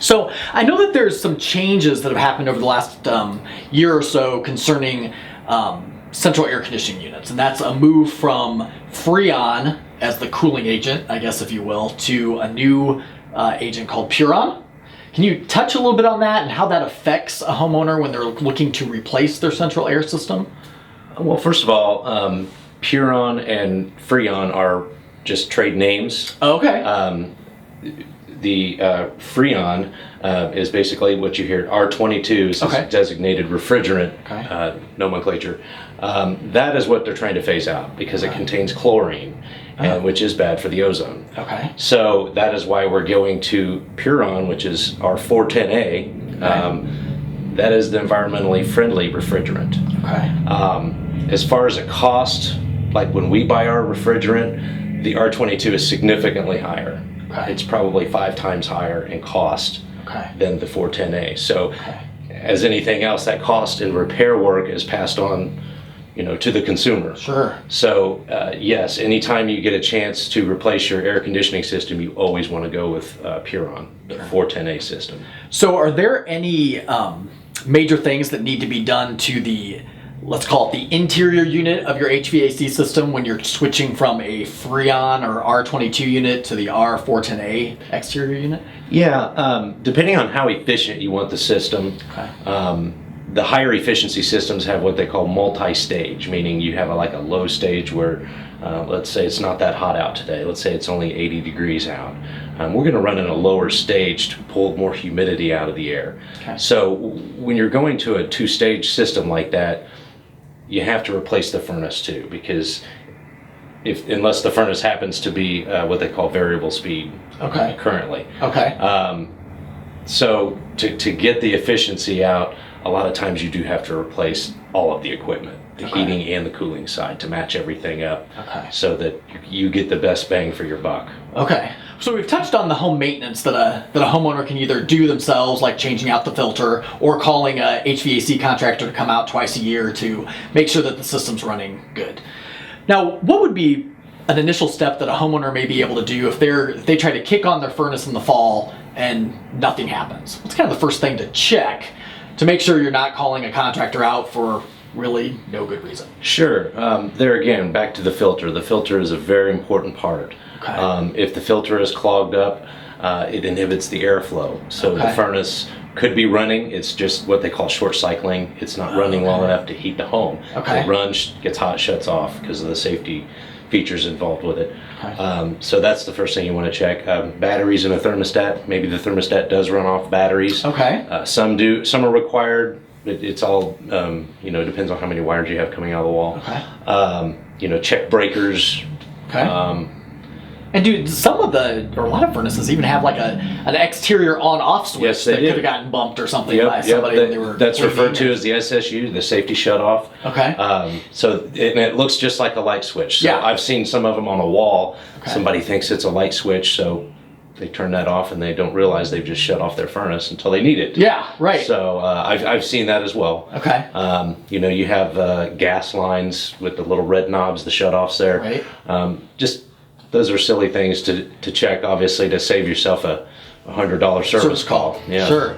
So I know that there's some changes that have happened over the last year or so concerning central air conditioning units, and that's a move from Freon as the cooling agent, I guess if you will, to a new agent called PureOn. Can you touch a little bit on that and how that affects a homeowner when they're looking to replace their central air system? Well, first of all, PureOn and Freon are just trade names. Okay. The Freon is basically what you hear. R22 is Okay. designated refrigerant Okay. nomenclature. That is what they're trying to phase out because it contains chlorine, which is bad for the ozone. Okay. So that is why we're going to PureOn, which is our 410A. That is the environmentally friendly refrigerant. Okay. As far as a cost, like when we buy our refrigerant, the R22 is significantly higher. Okay. It's probably 5 times higher in cost Okay. than the 410A. So Okay. as anything else, that cost and repair work is passed on, to the consumer. Sure. So yes, anytime you get a chance to replace your air conditioning system, you always want to go with PureOn, the 410A system. So are there any major things that need to be done to the, let's call it the interior unit of your HVAC system when you're switching from a Freon or R22 unit to the R410A exterior unit? Yeah, depending on how efficient you want the system, Okay. the higher efficiency systems have what they call multi-stage, meaning you have a low stage where, let's say it's not that hot out today. Let's say it's only 80 degrees out. We're going to run in a lower stage to pull more humidity out of the air. Okay. So when you're going to a 2-stage system like that, you have to replace the furnace too, because unless the furnace happens to be what they call variable speed Okay. currently. Okay. So to get the efficiency out, a lot of times you do have to replace all of the equipment, the Okay. heating and the cooling side, to match everything up Okay. so that you get the best bang for your buck. Okay. So we've touched on the home maintenance that a homeowner can either do themselves, like changing out the filter, or calling a HVAC contractor to come out twice a year to make sure that the system's running good. Now, what would be an initial step that a homeowner may be able to do if they try to kick on their furnace in the fall and nothing happens? What's kind of the first thing to check to make sure you're not calling a contractor out for really no good reason? Sure. There again, back to the filter. The filter is a very important part. Okay. If the filter is clogged up, it inhibits the airflow. So Okay. the furnace could be running. It's just what they call short cycling. It's not running long enough to heat the home. Okay. It runs, gets hot, shuts off because of the safety features involved with it. Okay. So that's the first thing you want to check. Batteries in a thermostat. Maybe the thermostat does run off batteries. Okay. Some do. Some are required. It's all, depends on how many wires you have coming out of the wall. Okay. Check breakers. Okay. And dude, a lot of furnaces even have like an exterior on-off switch Yes, they that do. could have gotten bumped or something by somebody when they were That's leaving referred to it. as the SSU, the safety shutoff. Okay. And it looks just like a light switch. So Yeah. I've seen some of them on a wall. Okay. Somebody thinks it's a light switch, so they turn that off and they don't realize they've just shut off their furnace until they need it. Yeah, right. So I've seen that as well. Okay. You have gas lines with the little red knobs, the shutoffs there. Right. Just those are silly things to check, obviously, to save yourself a $100 service call. Yeah. Sure.